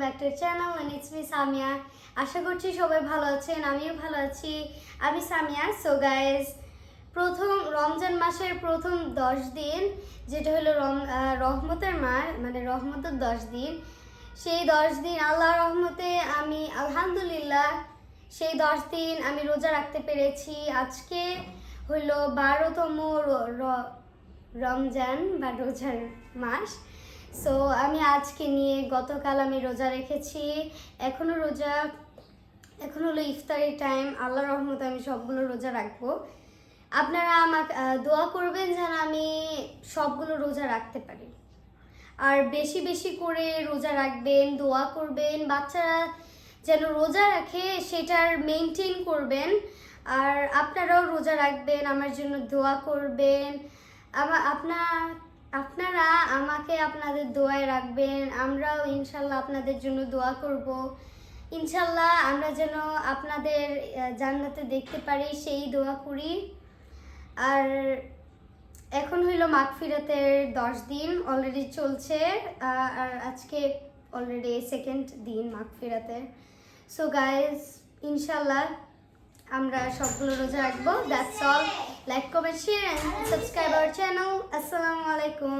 Back to channel and it's me Samia. আশা করছি সবাই ভালো আছেন, আমিও ভালো আছি। আমি সামিয়া। সো গাইজ, প্রথম রমজান মাসের প্রথম 10 দিন, যেটা হলো রহমতের মাস, মানে রহমতের 10 দিন, সেই 10 দিন আল্লাহ রহমতে আমি আলহামদুলিল্লাহ সেই 10 দিন আমি রোজা রাখতে পেরেছি। আজকে হলো 12তম রমজান বা রোজার মাস। সো আমি আজকে নিয়ে গতকাল আমি রোজা রেখেছি, এখনও রোজা, এখন হলো ইফতারি টাইম। আল্লাহ রহমতে আমি সবগুলো রোজা রাখবো। আপনারা আমাকে দোয়া করবেন যেন আমি সবগুলো রোজা রাখতে পারি, আর বেশি বেশি করে রোজা রাখবেন, দোয়া করবেন। বাচ্চারা যেন রোজা রাখে সেটার মেনটেন করবেন, আর আপনারাও রোজা রাখবেন, আমার জন্য দোয়া করবেন। আপনারা আমাকে আপনাদের দোয়ায় রাখবেন, আমরাও ইনশাল্লাহ আপনাদের জন্য দোয়া করব। ইনশাল্লাহ আমরা যেন আপনাদের জান্নাতে দেখতে পারি, সেই দোয়া করি। আর এখন হইল মাগফিরাতের 10 দিন অলরেডি চলছে, আর আজকে অলরেডি সেকেন্ড দিন মাগফিরাতের। সো গাইজ, ইনশাল্লাহ আমরা সবগুলো রোজা রাখবো। That's all. Like, comment, share and subscribe our channel. আসসালামু আলাইকুম।